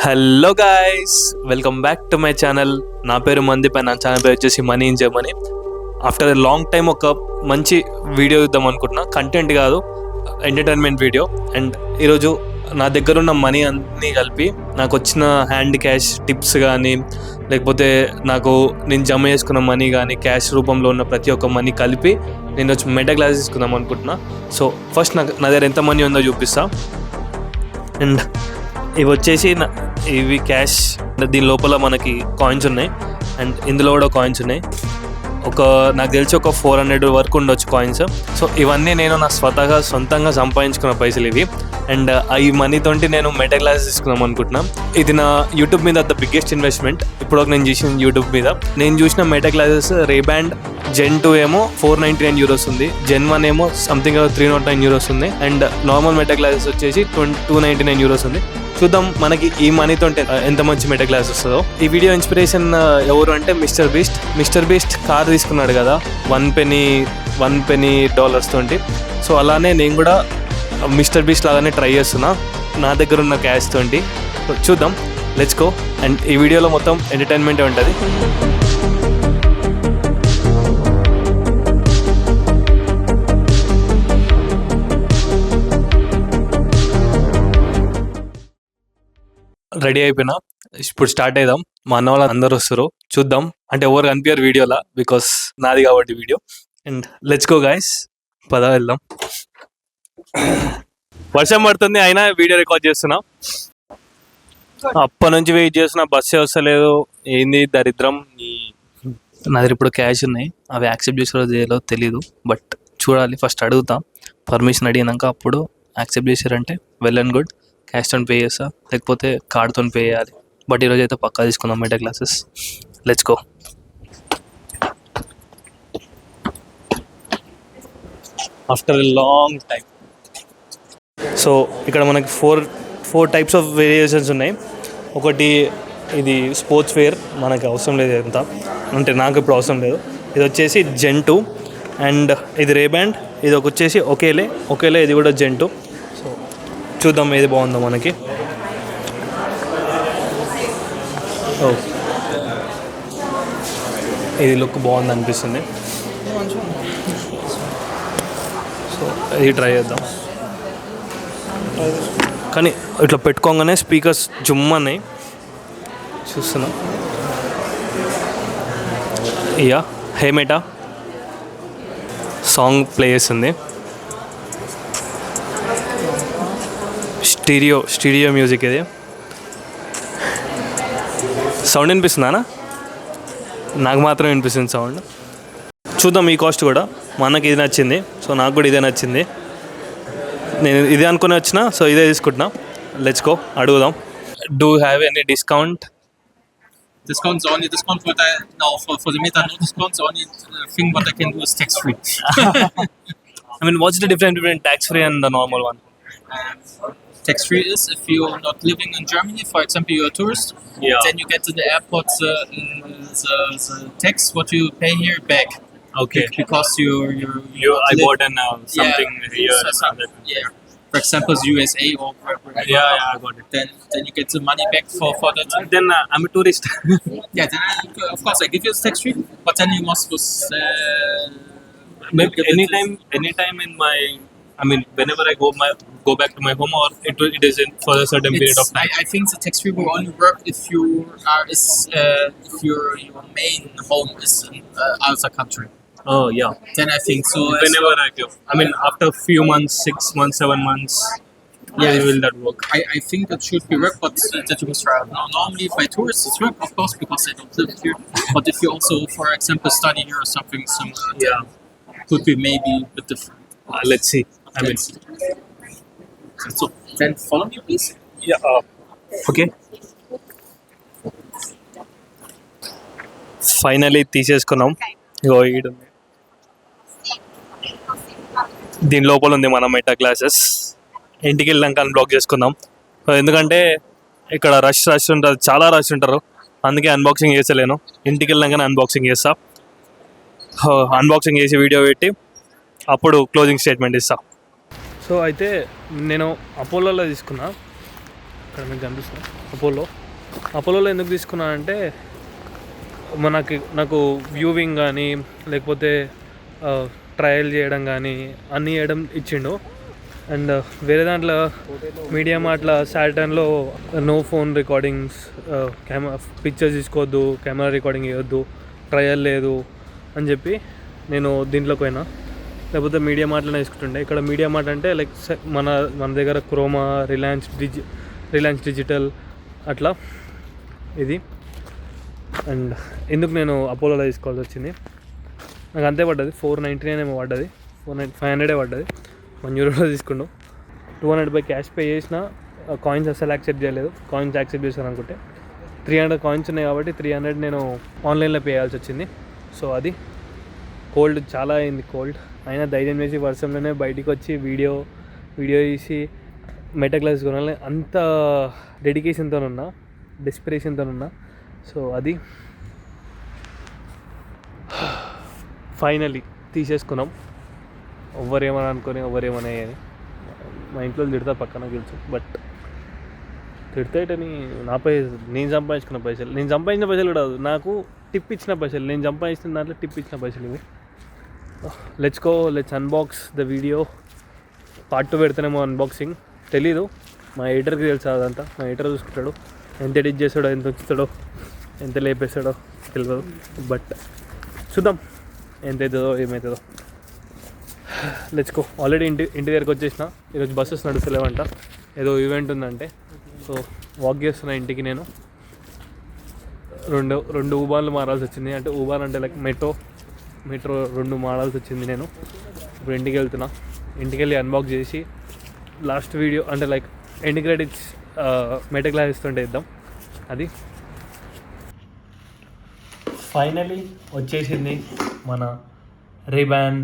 Hello guys, welcome back to my channel. నా పేరు మందీప్, నా ఛానల్ పేరు వచ్చేసి money in Germany. After a long time ఒక మంచి వీడియో ఇద్దాం అనుకుంటున్నా. కంటెంట్ కాదు, ఎంటర్టైన్మెంట్ వీడియో. అండ్ ఈరోజు నా దగ్గర ఉన్న మనీ అన్నీ కలిపి నాకు వచ్చిన హ్యాండ్ క్యాష్ టిప్స్ కానీ, లేకపోతే నేను జమ చేసుకున్న మనీ కానీ, క్యాష్ రూపంలో ఉన్న ప్రతి ఒక్క మనీ కలిపి నేను వచ్చి మెటా క్లాసెస్ తీసుకుందాం అనుకుంటున్నా. సో ఫస్ట్ నా దగ్గర ఎంత మనీ ఉందో చూపిస్తా. అండ్ ఇవి వచ్చేసి ఇవి క్యాష్. దీని లోపల మనకి కాయిన్స్ ఉన్నాయి, అండ్ ఇందులో కూడా కాయిన్స్ ఉన్నాయి. నాకు తెలిసి ఒక 400 వరకు ఉండొచ్చు కాయిన్స్. సో ఇవన్నీ నేను నా సొంతంగా సంపాదించుకున్న పైసలు ఇవి. అండ్ ఈ మనీతోటి నేను మెటా క్లాసెస్ తీసుకుందాం అనుకుంటున్నాను. ఇది నా యూట్యూబ్ మీద ద బిగ్గెస్ట్ ఇన్వెస్ట్మెంట్ ఇప్పుడు నేను చేసిన యూట్యూబ్ మీద. నేను చూసిన మెటా క్లాసెస్ రేబ్యాండ్ జెన్ 2 ఏమో €499 ఉంది, జెన్ 1 ఏమో సంథింగ్ €309 ఉంది, అండ్ నార్మల్ మెటా క్లాసెస్ వచ్చేసి €299 ఉంది. చూద్దాం మనకి ఈ మనీతో ఎంత మంచి మెటా క్లాస్ వస్తుందో. ఈ వీడియో ఇన్స్పిరేషన్ ఎవరు అంటే మిస్టర్ బీస్ట్ కార్ తీసుకున్నాడు కదా, వన్ పెనీ డాలర్స్ తోటి. సో అలానే నేను కూడా మిస్టర్ బీస్ట్ లాగానే ట్రై చేస్తున్నా నా దగ్గర ఉన్న క్యాష్ తోటి. చూద్దాం, లెట్స్ గో. అండ్ ఈ వీడియోలో మొత్తం ఎంటర్టైన్మెంటే ఉంటుంది. రెడీ అయిపోయినా, ఇప్పుడు స్టార్ట్ అయిదాం. మా అన్న వాళ్ళు అందరూ వస్తారు, చూద్దాం. అంటే ఎవరు కనిపించారు వీడియోలో, బికాస్ నాది కాబట్టి video. And let's go guys, పద వెళ్దాం. వర్షం పడుతుంది, అయినా వీడియో రికార్డ్ చేస్తున్నా. అప్పటి నుంచి వెయిట్ చేస్తున్నా, బస్సే వస్తలేదు. ఏంది దరిద్రం. నా దగ్గర ఇప్పుడు క్యాష్ ఉన్నాయి, అవి యాక్సెప్ట్ చేసారో చేయలేదో తెలీదు, బట్ చూడాలి. ఫస్ట్ అడుగుతా, పర్మిషన్ అడిగినాక అప్పుడు యాక్సెప్ట్ చేశారంటే వెల్ అండ్ గుడ్, క్యాష్తో పే చేస్తా, లేకపోతే కార్డ్తో పే చేయాలి. బట్ ఈరోజు అయితే పక్కా తీసుకుందాం meta classes. Let's go. After a long time. So ఇక్కడ మనకి ఫోర్ టైప్స్ ఆఫ్ వేరియేషన్స్ ఉన్నాయి. ఒకటి ఇది స్పోర్ట్స్ వేర్, మనకి అవసరం లేదు ఎంత, అంటే నాకు ఇప్పుడు అవసరం లేదు. ఇది వచ్చేసి జెన్ 2, అండ్ ఇది రేబ్యాండ్. ఇది వచ్చేసి ఒకేలే, ఇది కూడా జెన్ 2. సో చూద్దాం ఏది బాగుందో మనకి. ఇది లుక్ బాగుంది అనిపిస్తుంది, సో ఇది ట్రై చేద్దాం. కానీ ఇట్లా పెట్టుకోగానే స్పీకర్స్ జుమ్మన్నాయి, చూస్తున్నా. ఇయా హేమేటా సాంగ్ ప్లే చేస్తుంది. Stereo music. ఇది సౌండ్ వినిపిస్తుందా? నాకు మాత్రం వినిపిస్తుంది సౌండ్. చూద్దాం ఈ కాస్ట్ కూడా. మనకి ఇది నచ్చింది, సో నాకు కూడా ఇదే నచ్చింది. నేను ఇదే అనుకుని వచ్చిన, సో ఇదే తీసుకుంటున్నా. లెట్స్ గో, అడుగుదాం. Do have any discount? Discounts only discount what I now for the Meta no discounts. Only thing what I can do is tax free. I mean, what's the difference between tax free and the normal one? Tax free is if you're not living in Germany, for example, you're a tourist. Yeah. Then you get to the airport the tax what you pay here back. Okay. Because I bought something here. Yeah. For example, USA or Yeah, I got it. Then you get the money back for that. Then I'm a tourist. Yeah, then of course I give you tax free, but then you must Maybe anytime in my, I mean, whenever I go back to my home, or it is in for a certain period of time. I think the tax free will only work if if your main home is in other country. Oh yeah. Then I think so. Whenever I give, I mean, after few months, 6 months, 7 months, yeah, will that work? I think that should be work, but that you must try. Now, normally by tourists it's work, of course, because they don't live here. But if you also, for example, study here or something, Yeah. could be maybe a bit different. Let's see. I mean, So then follow me, please. yeah. Okay. Finally తీసేసుకున్నాం. ఇగో ఈడు దీని లోపల ఉంది మన meta classes. ఇంటికి వెళ్ళాక unblock చేసుకుందాం, ఎందుకంటే ఇక్కడ రష్ ఉంటుంది, చాలా రష్ ఉంటారు. అందుకే అన్బాక్సింగ్ చేసలేను. ఇంటికి వెళ్ళాకనే అన్బాక్సింగ్ చేస్తా. అన్బాక్సింగ్ చేసి వీడియో పెట్టి అప్పుడు క్లోజింగ్ స్టేట్మెంట్ ఇస్తా. సో అయితే నేను అపోలోలో తీసుకున్నా. ఇక్కడ మీకు కనిపిస్తుంది అపోలోలో ఎందుకు తీసుకున్నానంటే నాకు వ్యూవింగ్ కానీ లేకపోతే ట్రయల్ చేయడం కానీ అన్నీ చేయడం ఇచ్చిండు. అండ్ వేరే దాంట్లో మీడియా మార్ట్లో సాటర్న్లో నో ఫోన్ రికార్డింగ్స్, పిక్చర్స్ తీసుకోవద్దు, కెమెరా రికార్డింగ్ చేయొద్దు, ట్రయల్ లేదు అని చెప్పి నేను దీంట్లోకి పోయినా. లేకపోతే మీడియా మార్ట్లోనే తీసుకుంటుండే. ఇక్కడ మీడియా మార్ట్ అంటే లైక్ మన దగ్గర క్రోమా, రిలయన్స్ డిజిటల్ అట్లా ఇది. అండ్ ఎందుకు నేను అపోలోలో తీసుకోవాల్సి వచ్చింది, నాకు అంతే పడ్డది. 499 ఏమో పడ్డది, 500 పడ్డది. €1 తీసుకుండు. 200 బై క్యాష్ పే చేసిన. కాయిన్స్ అసలు యాక్సెప్ట్ చేయలేదు. కాయిన్స్ యాక్సెప్ట్ చేశాను అనుకుంటే 300 కాయిన్స్ ఉన్నాయి కాబట్టి 300 నేను ఆన్లైన్లో పే చేయాల్సి వచ్చింది. సో అది కోల్డ్ చాలా అయింది కోల్డ్. అయినా ధైర్యం చేసి వర్షంలోనే బయటికి వచ్చి వీడియో తీసి మెటా గ్లాస్ కొనాలి అంత డెడికేషన్తో ఉన్నా, డెస్పిరేషన్తో ఉన్నా. సో అది ఫైనలీ తీసేసుకున్నాం. ఎవరేమని అనుకొని ఎవరేమని మా ఇంట్లో తిడతా పక్కన తెలుసు. బట్ తిడతాయటని నా పైసలు, నేను సంపాదించిన పైసలు కూడా కాదు, నాకు టిప్ ఇచ్చిన పైసలు, నేను సంపాదించిన దాంట్లో టిప్ ఇచ్చిన పైసలు ఇవి. Let's unbox the video. Part 2 పెడతానేమో అన్బాక్సింగ్, తెలీదు. మా ఎడిటర్కి తెలుసు అదంతా. మా ఎడిటర్ చూసుకుంటాడు, ఎంత ఎడిట్ చేస్తాడో, ఎంత ఉంచుతాడో, ఎంత లేపేస్తాడో తెలియదు. బట్ చూద్దాం ఎంత అవుతుందో ఏమవుతుందో. Let's go. ఆల్రెడీ ఇంటి దగ్గరకు వచ్చేసిన. ఈరోజు బస్సెస్ నడుస్తలేవంట, ఏదో ఈవెంట్ ఉందంటే. సో వాక్ చేస్తున్నా ఇంటికి. నేను రెండు ఊబార్లు మారాల్సి వచ్చింది. అంటే ఊబార్ అంటే లైక్ మెట్రో 2 మారాల్సి వచ్చింది. నేను ఇప్పుడు ఇంటికి వెళ్తున్నా. ఇంటికి వెళ్ళి అన్బాక్స్ చేసి లాస్ట్ వీడియో అంటే like end credits Meta glass ఇస్తుంటే ఇద్దాం. అది ఫైనలీ వచ్చేసింది మన Ray-Ban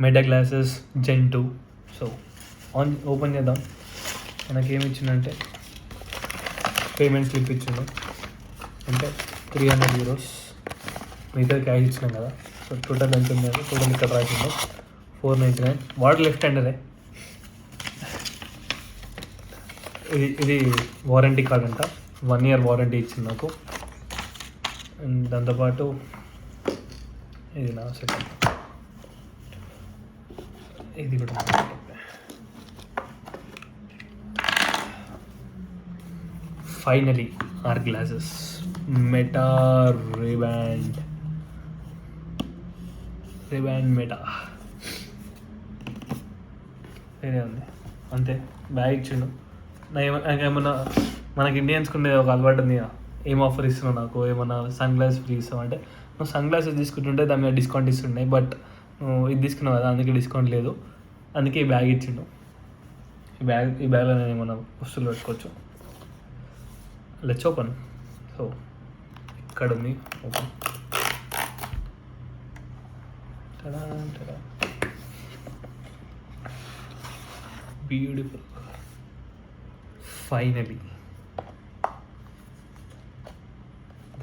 Meta glasses Gen 2. So open చేద్దాం. మనకేమి ఇచ్చిందంటే పేమెంట్ స్లిప్ ఇచ్చిండు. అంటే €300 మిగతా క్యాష్ ఇచ్చినాం కదా. సో టోటల్ ఎంత ఉంది అంటే టోటల్ ఇక్కడ రాసింది 499. వాడు లెఫ్ట్ హ్యాండరే. ఇది వారంటీ కార్డ్ అంట, 1 year వారంటీ ఇచ్చింది నాకు. అండ్ దాంతోపాటు ఇది నా సెకండ్, ఇది కూడా finally our glasses Meta Ray-Ban Meta వేరే ఉంది అంతే. బ్యాగ్ ఇచ్చిండు. నాకేమన్నా మనకి ఇండియన్స్కి ఉండేది ఒక అలవాటు ఉంది, ఏం ఆఫర్ ఇస్తున్నావు నాకు, ఏమన్నా సన్ గ్లాస్ ఫ్రీ ఇస్తావు అంటే, నువ్వు సన్ గ్లాసెస్ తీసుకుంటుంటే దాని మీద డిస్కౌంట్ ఇస్తుండే. బట్ ఇది తీసుకున్నావు కదా, అందుకే డిస్కౌంట్ లేదు. అందుకే ఈ బ్యాగ్ ఇచ్చిండు. ఈ బ్యాగ్లో నేను ఏమన్నా వస్తువులు పెట్టుకోవచ్చు. Let's open. సో ఇక్కడ ఉంది open. Beautiful. Finally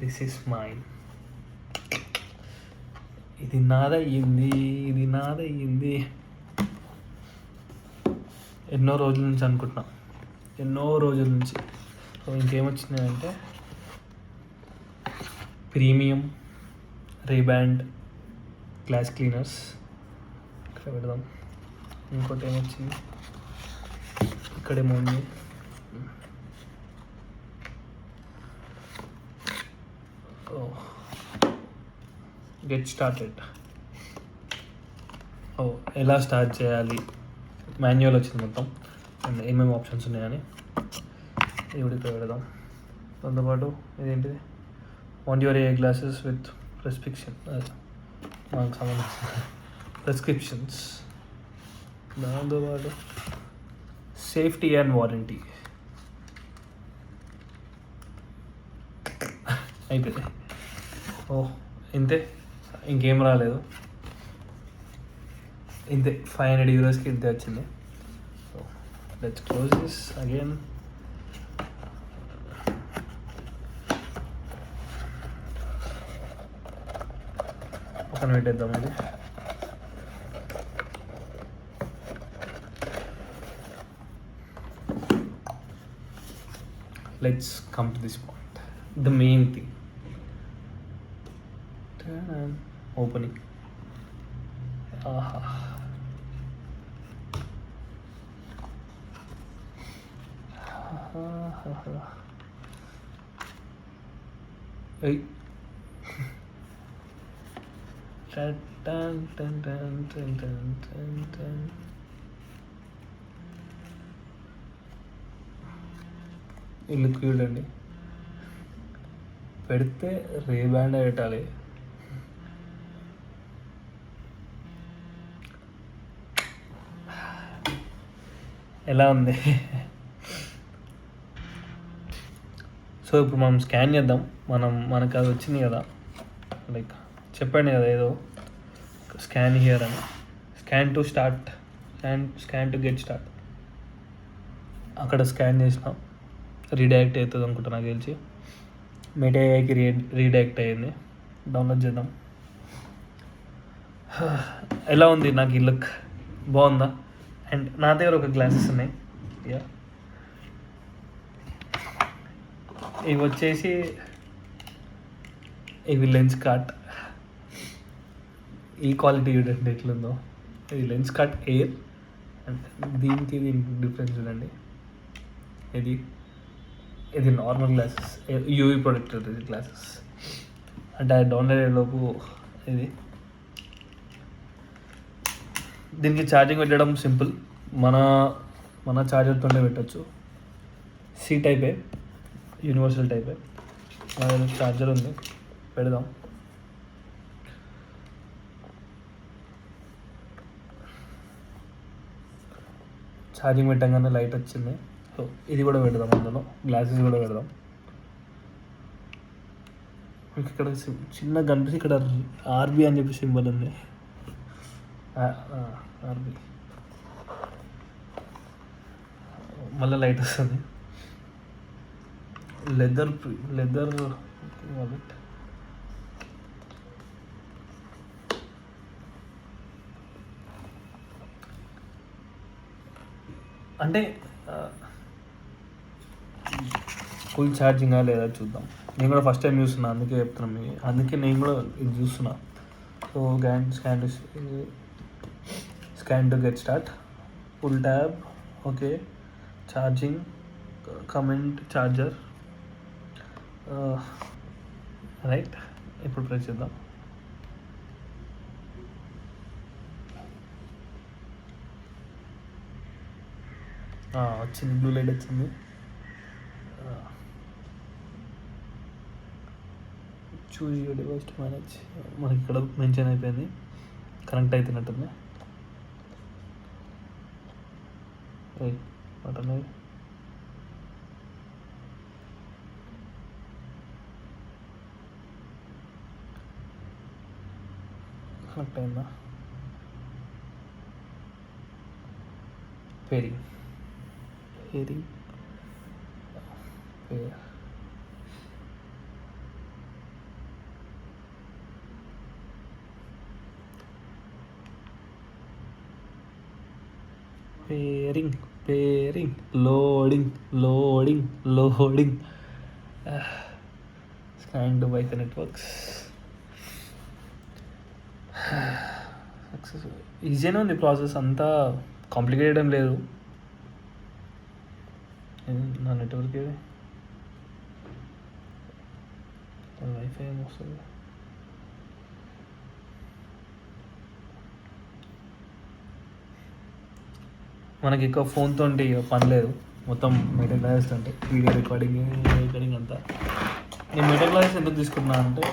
this is mine. ఇది నాదయ్యింది. ఎన్నో రోజుల నుంచి అనుకుంటున్నా, సో ఇంకేమొచ్చినాయంటే ప్రీమియం రేబాన్ గ్లాస్ క్లీనర్స్ ఇక్కడ పెడదాం. ఇంకోటి ఏమొచ్చింది, ఇక్కడేమో ఉంది గెట్ స్టార్టెడ్. ఎలా స్టార్ట్ చేయాలి, మాన్యువల్ వచ్చింది మొత్తం. అండ్ ఏమేమి ఆప్షన్స్ ఉన్నాయని ఇది కూడా ఇక్కడ పెడదాం. దాంతోపాటు ఇదేంటిది, want your A glasses with మనకు సంబంధించిన ప్రిస్క్రిప్షన్స్. దాంతోపాటు సేఫ్టీ అండ్ వారంటీ అయిపోయింది. ఇంతే, ఇంకేం రాలేదు. ఇంతే, €500కి ఇంతే వచ్చింది. So let's close this again. పక్కన పెట్టేద్దాం. ఇది let's come to this point, the main thing. Opening. ఆహా, ఏయ్. ఈ లుక్ చూడండి, పెడితే రే బ్యాండ్ పెట్టాలి. ఎలా ఉంది? సో ఇప్పుడు మనం స్కాన్ చేద్దాం. మనకు అది వచ్చింది కదా, లైక్ చెప్పండి కదా ఏదో స్కాన్ హియర్ అని. Scan to start, scan to get start. అక్కడ స్కాన్ చేసినాం, రీడైరెక్ట్ అవుతుంది అనుకుంటా నాకు తెలిసి. మెటాకి రీడైరెక్ట్ అయ్యింది. డౌన్లోడ్ చేద్దాం. ఎలా ఉంది నాకు ఈ లుక్? బాగుందా? అండ్ నా దగ్గర ఒక గ్లాసెస్ ఉన్నాయి. యా, ఇవి వచ్చేసి ఇవి లెన్స్ కార్ట్. ఈ క్వాలిటీ చూడండి ఎట్లుందో. ఇది లెన్స్ కార్ట్ ఎయిర్. అండ్ దీనికి డిఫరెన్స్ చూడండి. ఇది నార్మల్ గ్లాసెస్, యూవీ ప్రొటెక్టర్ ఇది గ్లాసెస్. అంటే డౌన్లోడ్ అయ్యేలోపు ఇది. దీనికి ఛార్జింగ్ పెట్టడం సింపుల్, మన ఛార్జర్తోనే పెట్టచ్చు. సి టైపే, యూనివర్సల్ టైపే. మన దగ్గర ఛార్జర్ ఉంది, పెడదాం. ఛార్జింగ్ పెట్టగానే లైట్ వచ్చింది. సో ఇది కూడా పెడదాం, అందులో గ్లాసెస్ కూడా పెడదాం. మీకు ఇక్కడ చిన్న కనిపిస్తే ఇక్కడ ఆర్బీ అని చెప్పి సింబల్ ఉంది. ఆర్బీ మళ్ళీ లైట్ వస్తుంది. Leather wallet. అంటే ఫుల్ ఛార్జింగా లేదా చూద్దాం. నేను కూడా ఫస్ట్ టైం చూస్తున్నా, అందుకే చెప్తున్నాను. అందుకే నేను కూడా ఇది చూస్తున్నా. So scan to get start, full tab, okay, charging, comment, charger, right. ఇప్పుడు ప్రెస్ చేద్దాం. వచ్చింది, బ్లూ లైట్ వచ్చింది. Choose your device to manage. మనకి ఇక్కడ మెన్షన్ అయిపోయింది, కనెక్ట్ అవుతున్నట్టుంది. బటన్ కనెక్ట్ అయిందా? Pairing loading. Scan to wifi networks. Success. ఈజీనే ఉంది ప్రాసెస్, అంతా కాంప్లికేటెడ్ ఏం లేదు. నా నెట్వర్క్ ఇది వైఫై ఏమొస్తుంది? మనకి ఎక్కువ ఫోన్తో పని లేదు, మొత్తం మెటా గ్లాసెస్ అంటే వీడియో రికార్డింగ్ అంతా. నేను మెటా గ్లాసెస్ ఎందుకు తీసుకున్నా అంటే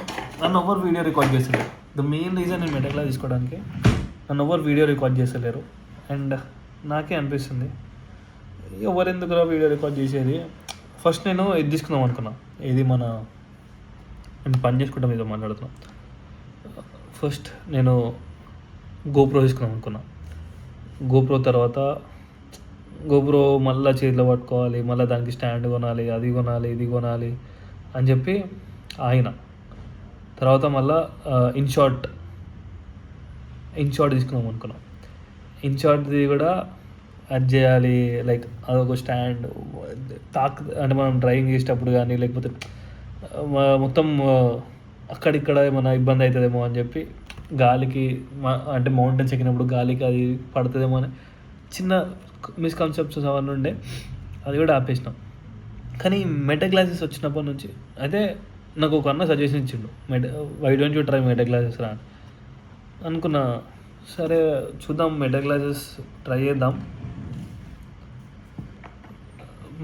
నన్ను ఎవరు వీడియో రికార్డ్ చేస్తలేరు. ద మెయిన్ రీజన్ నేను మెటా గ్లాస్ తీసుకోవడానికి, నన్ను ఎవరు వీడియో రికార్డ్ చేస్తలేరు. అండ్ నాకే అనిపిస్తుంది ఎవరెందుకురా వీడియో రికార్డ్ చేసేది. ఫస్ట్ నేను ఇది తీసుకుందాం అనుకున్నా, ఇది నేను పని చేసుకుంటాం ఏదో మాట్లాడుతున్నా. ఫస్ట్ నేను గోప్రో తీసుకుందాం అనుకున్నా. గోప్రో తర్వాత గోప్రో మళ్ళీ చేతిలో పట్టుకోవాలి, మళ్ళీ దానికి స్టాండ్ కొనాలి, అది కొనాలి, ఇది కొనాలి అని చెప్పి ఆయన తర్వాత మళ్ళీ ఇన్షాట్ తీసుకుందాం అనుకున్నాం. ఇన్షాట్ది కూడా అది చేయాలి, లైక్ అదొక స్టాండ్ అంటే మనం డ్రైవింగ్ చేసేటప్పుడు కానీ లేకపోతే మొత్తం అక్కడిక్కడ ఏమైనా ఇబ్బంది అవుతుందేమో అని చెప్పి గాలికి అంటే మౌంటైన్స్ ఎక్కినప్పుడు గాలికి అది పడుతుందేమో అని చిన్న మిస్కన్సెప్ట్స్ అవన్నీ ఉండే, అది కూడా ఆపేసినాం. కానీ మెటా క్లాసెస్ వచ్చినప్పటి నుంచి అయితే నాకు ఒక అన్న సజెషన్ ఇచ్చిండు, why don't you try Meta glasses రా అని. అనుకున్నా, సరే చూద్దాం మెటా క్లాసెస్ ట్రై చేద్దాం,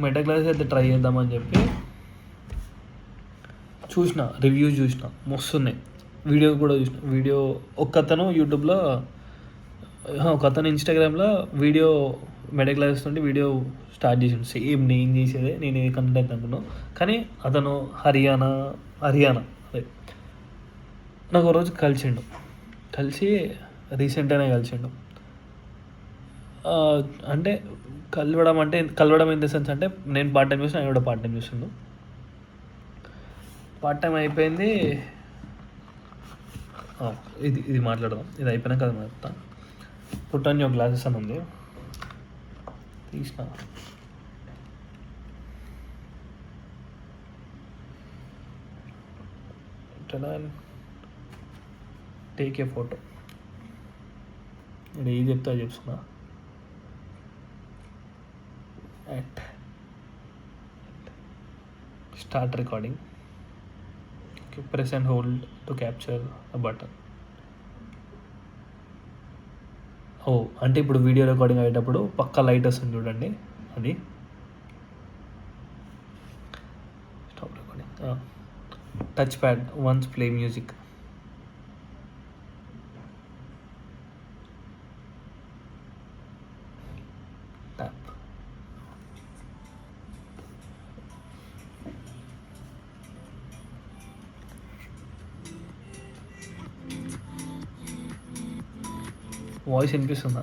మెటా క్లాసెస్ అయితే ట్రై చేద్దామని చెప్పి చూసిన, రివ్యూస్ చూసిన, మస్తున్నాయి. వీడియో కూడా చూసిన. వీడియో ఒకతను యూట్యూబ్లో, ఒకతను ఇన్స్టాగ్రామ్లో వీడియో మెటా క్లాసెస్ నుండి వీడియో స్టార్ట్ చేసిండు. సేమ్ నేను చేసేదే, నేను ఏ కంటెంట్ అనుకున్నాను. కానీ అతను హర్యానా అదే నాకు ఒక రోజు కలిసి రీసెంట్గానే కలిసిండు. అంటే కలవడం ఇన్ ద సెన్స్ అంటే నేను పార్ట్ టైం చూసిన, ఆయన కూడా పార్ట్ టైం చూస్తుండు. పార్ట్ టైం అయిపోయింది. ఇది మాట్లాడదాం, ఇది అయిపోయినాక అది మాట్లాడతాను. పుట్ ఆన్ యువర్ గ్లాసెస్ అని ఉంది, తీసిన. Take a photo. నేను ఏది చెప్తా చెప్తున్నా. Start recording. Press and hold to capture a button. అంటే ఇప్పుడు వీడియో రికార్డింగ్ అయ్యేటప్పుడు పక్కా లైట్ వస్తుంది చూడండి, అది. Stop recording. Touch pad once play music. Tap. Voice వినిపిస్తుందా?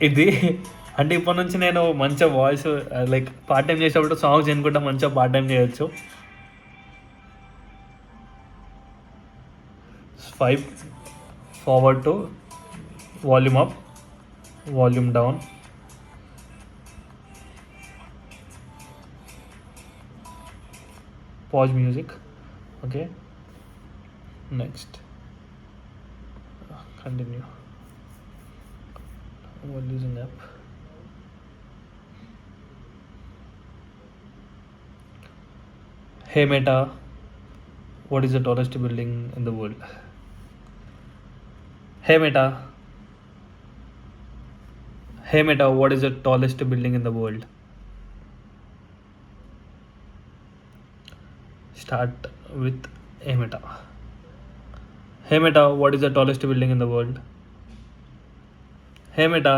ఇది అంటే ఇప్పటి నుంచి నేను మంచిగా వాయిస్ లైక్ పార్ట్ టైం చేసేటప్పుడు సాంగ్స్ వినుకుంటా మంచిగా పార్ట్ టైం చేయొచ్చు. Swipe forward to volume up, volume down. Pause music. Okay. Next. Continue. We're using app. Hey Meta, what is the tallest building in the world? Hey Meta. Hey Meta, what is the tallest building in the world? Start with Hey Meta. Hey Meta, what is the tallest building in the world? Hey Meta.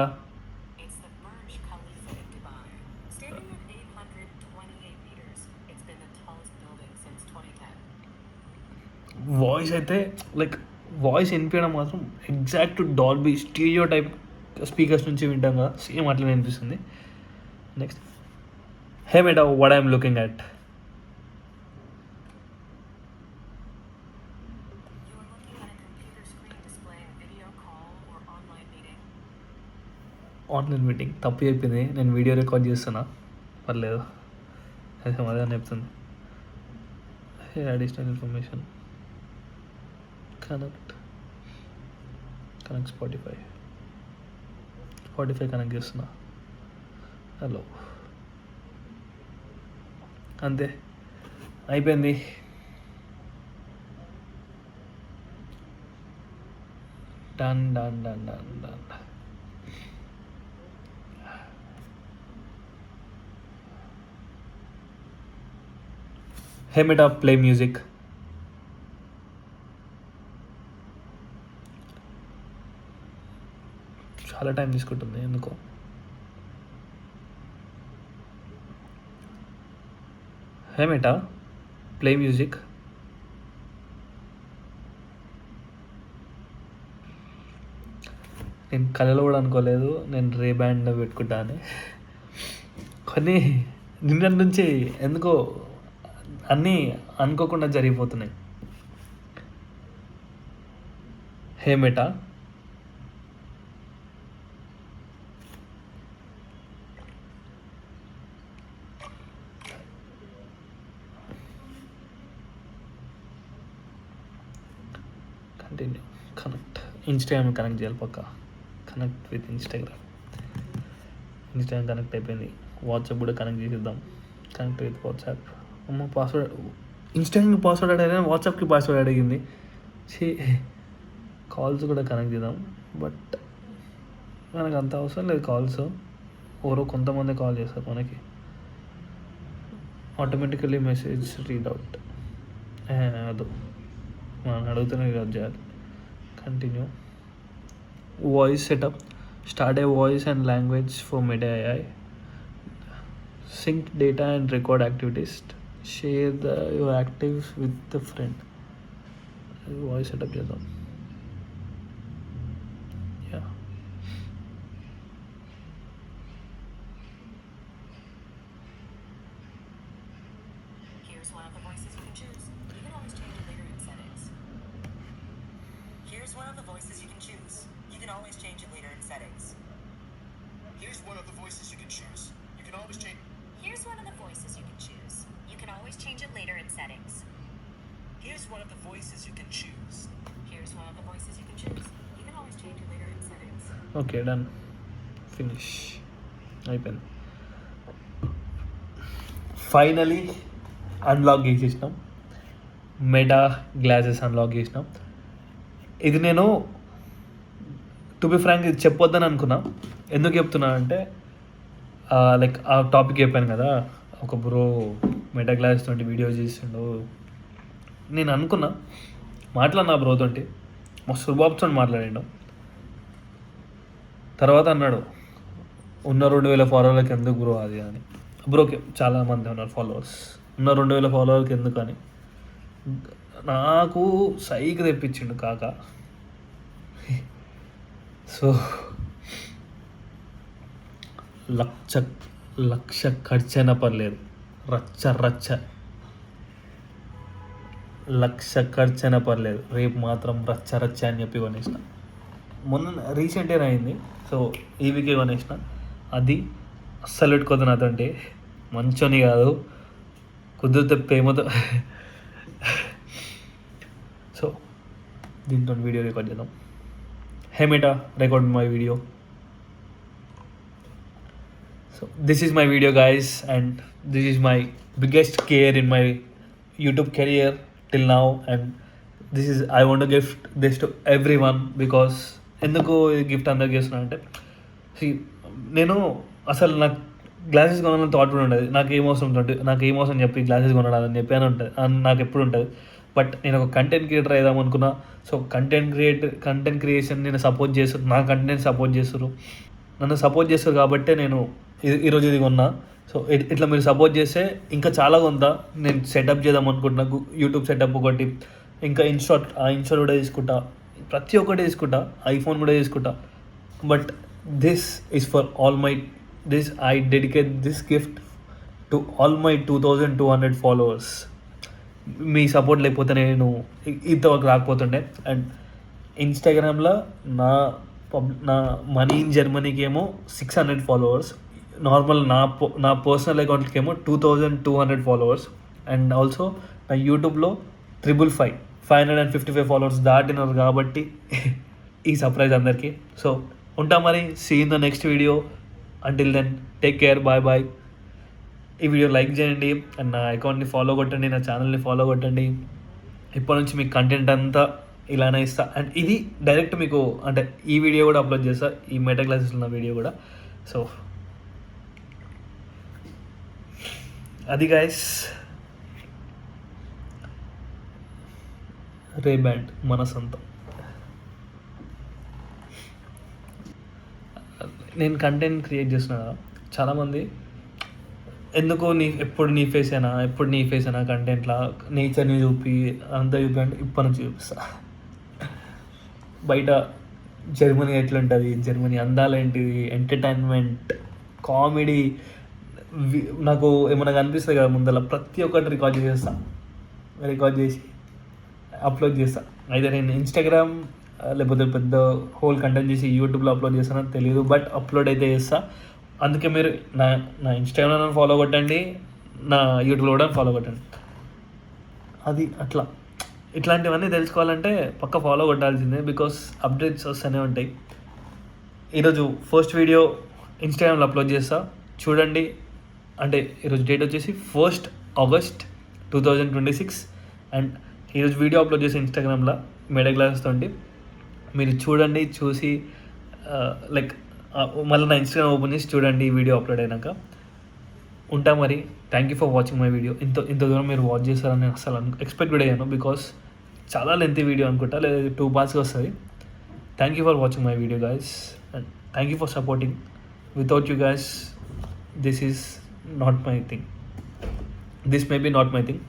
It's the Burj Khalifa in Dubai. Standing at 828 meters, it's been the tallest building since 2010. Voice అయితే like voice వినిపించడం మాత్రం exact Dolby stereo type speakers నుంచి వింటాం కదా, same అట్లనే అనిపిస్తుంది. Next. Hey మేటా, what I'm looking at. Online meeting తప్పు చెప్పింది, నేను వీడియో రికార్డ్ చేస్తున్నా, పర్లేదు, అది సమాధానం చెప్తుంది. Additional information. Connect Spotify connect చేస్తున్నా. హలో, అంతే అయిపోయింది. Done. Hey Meta, play music. చాలా టైం తీసుకుంటుంది ఎందుకో. హే Meta, play music. నేను కళలో కూడా అనుకోలేదు నేను రే బ్యాండ్ పెట్టుకుంటా అని. కానీ నిన్నటి నుంచి ఎందుకో అన్నీ అనుకోకుండా జరిగిపోతున్నాయి. హేమేట కంటిన్యూ కనెక్ట్ ఇన్స్టాగ్రామ్ కనెక్ట్ చేయాలి పక్క. కనెక్ట్ విత్ ఇన్స్టాగ్రామ్ కనెక్ట్ అయిపోయింది. వాట్సాప్ కూడా కనెక్ట్ చేసేద్దాం. Connect with WhatsApp. అమ్మ పాస్వర్డ్ ఇన్స్టాగ్రామ్కి పాస్వర్డ్ అడిగిన వాట్సాప్కి పాస్వర్డ్ అడిగింది. కాల్స్ కూడా కనెక్ట్ చేద్దాం. బట్ మనకు అంత అవసరం లేదు కాల్స్. ఎవరో కొంతమంది కాల్ చేస్తారు మనకి. ఆటోమేటికలీ మెసేజ్ రీడ్ అవుట్ అదు మనం అడుగుతూనే రీడ్ చేయాలి. Continue voice setup. Start a voice and language for Meta AI. Sync data and record activities. Share your actives with the friend. Voice setup చేద్దాం. Yeah Here's one of the voices you can choose. You can always change it later in settings. Here's one of the voices you can choose. You can always change it later in settings. Here's one of the voices you can choose. You can always change. Here's one of the voices you can choose. You can always change it later in settings. Here's one of the voices you can choose. Here's one of the voices you can choose. You can always change it later in settings. Okay done. Finish అయిపోయింది. Finally unlock చేసేసినాం. Meta glasses unlock చేసినాం. ఇది నేను to be frank ఇది చెప్పొద్దని అనుకున్నా. ఎందుకు చెప్తున్నా అంటే లైక్ ఆ టాపిక్ చెప్పాను కదా, ఒక బ్రో మెటా గ్లాసెస్ తోటి వీడియో చేసిండు. నేను అనుకున్నా మాట్లాడినా బ్రోతోటి, మా సుబాబ్తో మాట్లాడిండు. తర్వాత అన్నాడు ఉన్న 2000 ఫాలోవర్లకి ఎందుకు బ్రో అది అని. బ్రోకి చాలామంది ఉన్నారు ఫాలోవర్స్, ఉన్న 2000 ఫాలోవర్కి ఎందుకు అని నాకు సైకి తెప్పించిండు కాక. సో లక్ష ఖర్చైనా పర్లేదు, రచ్చ లక్ష ఖర్చైనా పర్లేదు, రేపు మాత్రం రచ్చ అని చెప్పి కొనేసిన. మొన్న రీసెంట్గా అయింది. సో ఈ వీకే కొనేసిన. అది అస్సలు పెట్టుకోదు నాతోటి, మంచోని కాదు, కుదిరితే ప్రేమతో. సో దీంతో వీడియో రికార్డ్ చేద్దాం. Hey Meta record my video. So this is my video guys, and this is my biggest care in my YouTube career till now, and this is I want to gift this to everyone because ఎందుకు gift అందరికి చేస్తున్నా అంటే, నేను అసలు నాకు glasses కొనాలని thought కూడా ఉండదు. నాకు ఏం అవసరం చెప్పి గ్లాసెస్ కొనడాలని చెప్పి అని ఉంటుంది, నాకు ఎప్పుడు ఉంటుంది. బట్ నేను ఒక కంటెంట్ క్రియేటర్ అయిదాం అనుకున్నా. సో కంటెంట్ క్రియేషన్ నేను సపోర్ట్ చేస్తారు, నా కంటెంట్ సపోర్ట్ చేస్తారు, నన్ను సపోర్ట్ చేస్తారు కాబట్టే నేను ఈరోజు ఇది కొన్నా. సో ఇట్లా మీరు సపోర్ట్ చేస్తే ఇంకా చాలా కొంత నేను సెటప్ చేద్దాం అనుకుంటున్నా. యూట్యూబ్ సెటప్ ఒకటి, ఇంకా ఇన్స్టాల్ కూడా తీసుకుంటా, ప్రతి ఒక్కటి తీసుకుంటా, ఐఫోన్ కూడా తీసుకుంటా. But this is for all my I dedicate this gift to all my 2200 followers. Me support లేకపోతే నేను ఇంతవరకు రాకపోతుండే. అండ్ ఇన్స్టాగ్రామ్లో నా మనీ ఇన్ జర్మనీకి ఏమో 600 ఫాలోవర్స్, నార్మల్ నా పర్సనల్ అకౌంట్కి ఏమో 2200 ఫాలోవర్స్. అండ్ ఆల్సో నా యూట్యూబ్లో 555 ఫాలోవర్స్ దాటినారు కాబట్టి ఈ సర్ప్రైజ్ అందరికీ. సో ఉంటా మరి, see in the next video. Until then take care, bye. ఈ వీడియో లైక్ చేయండి, అండ్ నా అకౌంట్ని ఫాలో కొట్టండి, నా ఛానల్ని ఫాలో కొట్టండి. ఇప్పటి నుంచి మీకు కంటెంట్ అంతా ఇలానే ఇస్తా. అండ్ ఇది డైరెక్ట్ మీకు అంటే ఈ వీడియో కూడా అప్లోడ్ చేస్తా, ఈ మెటా క్లాసెస్ ఉన్న వీడియో కూడా. సో అది గైస్, రే బ్యాండ్ మన సొంతం. నేను కంటెంట్ క్రియేట్ చేస్తున్నా. చాలామంది ఎందుకో ఎప్పుడు నీ ఫేస్ అయినా కంటెంట్లా నేచర్ని చూపి అంతా చూపి అంటే ఇప్పటి నుంచి చూపిస్తా. బయట జర్మనీ ఎట్లుంటుంది, జర్మనీ అందాలేంటిది, ఎంటర్టైన్మెంట్, కామెడీ, నాకు ఏమైనా కనిపిస్తుంది కదా ముందర ప్రతి ఒక్కటి రికార్డ్ చేసి అప్లోడ్ చేస్తా. అయితే నేను ఇన్స్టాగ్రామ్ లేకపోతే పెద్ద హోల్ కంటెంట్ చేసి యూట్యూబ్లో అప్లోడ్ చేస్తానో తెలియదు, బట్ అప్లోడ్ అయితే చేస్తా. అందుకే మీరు నా ఇన్స్టాగ్రామ్లో ఫాలో కొట్టండి, నా యూట్యూబ్లో కూడా ఫాలో కొట్టండి. అది అట్లా ఇట్లాంటివన్నీ తెలుసుకోవాలంటే పక్క ఫాలో కొట్టాల్సిందే, బికాస్ అప్డేట్స్ వస్తూనే ఉంటాయి. ఈరోజు ఫస్ట్ వీడియో ఇన్స్టాగ్రామ్లో అప్లోడ్ చేస్తా, చూడండి. అంటే ఈరోజు డేట్ వచ్చేసి 1st August 2026 అండ్ ఈరోజు వీడియో అప్లోడ్ చేసి ఇన్స్టాగ్రామ్లో మెడ గ్లాస్ తోటి మీరు చూడండి. చూసి లైక్ మళ్ళీ నా ఇన్స్టాగ్రామ్ ఓపెన్ చేసి చూడండి ఈ వీడియో అప్లోడ్ అయినాక. ఉంటా మరి. Thank you for watching my video. ఇంత దూరం మీరు వాచ్ చేస్తారని నేను అసలు ఎక్స్పెక్ట్ కూడా అయ్యాను, బికాస్ చాలా లెంతీ వీడియో అనుకుంటా, లేదా 2 partsగా వస్తుంది. Thank you for watching my video guys and thank you for supporting. Without you guys this is not my thing. This may be not my thing.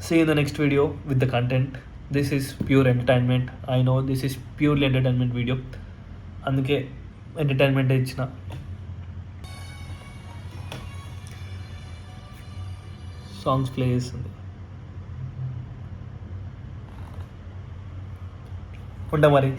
See you in the next video with the content. This is pure entertainment. I know this is purely entertainment video. అందుకే entertainment ఇచ్చిన. Songs play చేస్తుంది. ఉంటా మరి.